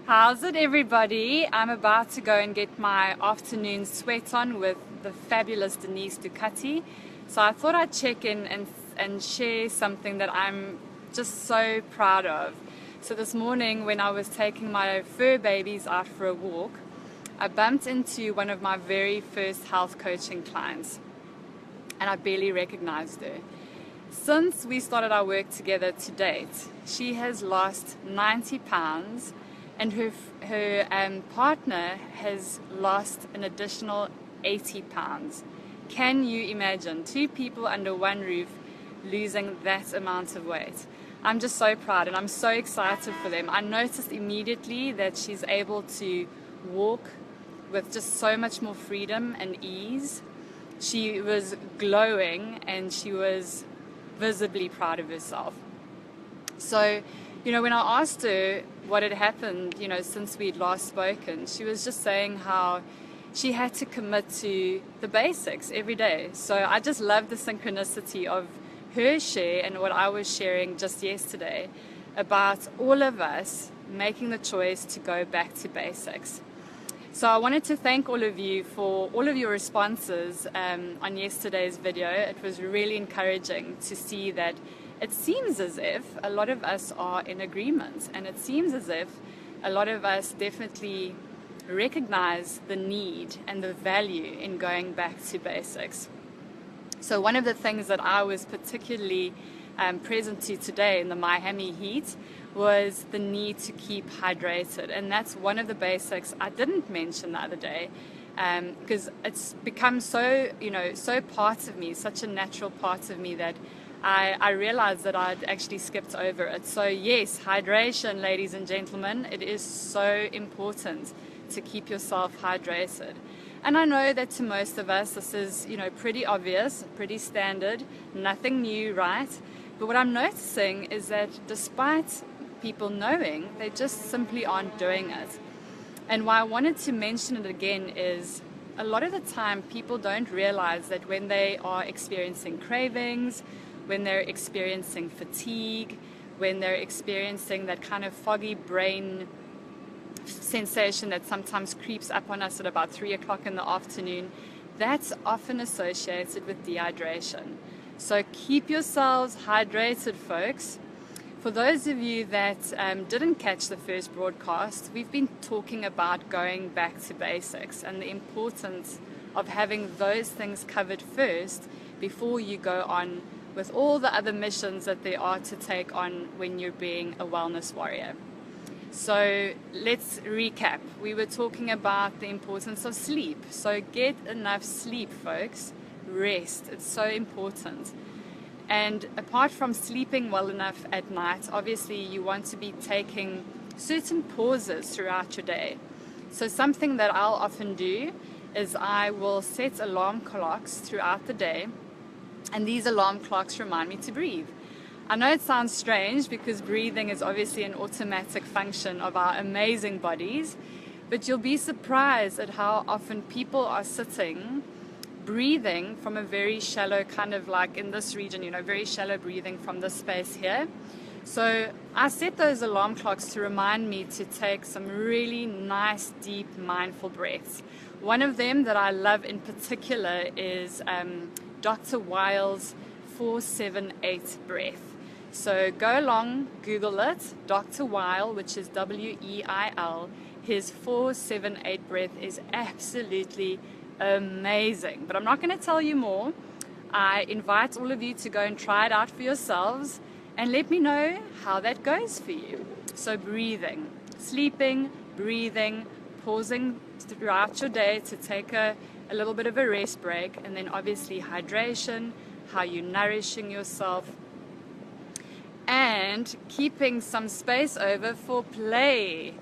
How's it, everybody? I'm about to go and get my afternoon sweat on with the fabulous Denise Ducati. So I thought I'd check in and share something that I'm just so proud of. So this morning when I was taking my fur babies out for a walk, I bumped into one of my very first health coaching clients and I barely recognized her. Since we started our work together to date, she has lost 90 pounds and her partner has lost an additional 80 pounds. Can you imagine two people under one roof losing that amount of weight? I'm just so proud and I'm so excited for them. I noticed immediately that she's able to walk with just so much more freedom and ease. She was glowing and she was visibly proud of herself. So, when I asked her what had happened, since we'd last spoken, she was just saying how she had to commit to the basics every day. So I just love the synchronicity of her share and what I was sharing just yesterday about all of us making the choice to go back to basics. So I wanted to thank all of you for all of your responses on yesterday's video. It was really encouraging to see that it seems as if a lot of us are in agreement, and it seems as if a lot of us definitely recognize the need and the value in going back to basics. So one of the things that I was particularly present to today in the Miami heat was the need to keep hydrated, and that's one of the basics I didn't mention the other day because it's become so part of me, such a natural part of me that I realized that I'd actually skipped over it. So yes, hydration, ladies and gentlemen, it is so important to keep yourself hydrated. And I know that to most of us this is pretty obvious, pretty standard, nothing new, right? But what I'm noticing is that despite people knowing, they just simply aren't doing it. And why I wanted to mention it again is a lot of the time people don't realize that when they are experiencing cravings, when they're experiencing fatigue, when they're experiencing that kind of foggy brain sensation that sometimes creeps up on us at about 3 o'clock in the afternoon, that's often associated with dehydration. So keep yourselves hydrated, folks. For those of you that didn't catch the first broadcast, we've been talking about going back to basics and the importance of having those things covered first before you go on with all the other missions that there are to take on when you're being a wellness warrior. So let's recap. We were talking about the importance of sleep. So get enough sleep, folks. Rest. It's so important. And apart from sleeping well enough at night, obviously you want to be taking certain pauses throughout your day. So something that I'll often do is I will set alarm clocks throughout the day, and these alarm clocks remind me to breathe. I know it sounds strange because breathing is obviously an automatic function of our amazing bodies, but you'll be surprised at how often people are sitting breathing from a very shallow kind of like in this region, very shallow breathing from this space here. So I set those alarm clocks to remind me to take some really nice, deep, mindful breaths. One of them that I love in particular is Dr. Weil's 4-7-8 breath. So go along, Google it, Dr. Weil, which is W-E-I-L. His 4-7-8 breath is absolutely amazing. But I'm not going to tell you more. I invite all of you to go and try it out for yourselves and let me know how that goes for you. So breathing, sleeping, breathing, pausing throughout your day to take a little bit of a rest break, and then obviously hydration, how you're nourishing yourself, and keeping some space over for play.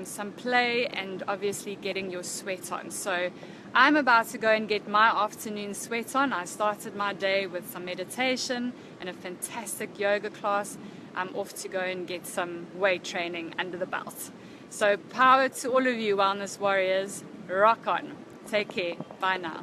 Some play and obviously getting your sweat on. So I'm about to go and get my afternoon sweat on. I started my day with some meditation and a fantastic yoga class. I'm off to go and get some weight training under the belt. So power to all of you wellness warriors. Rock on. Take care. Bye now.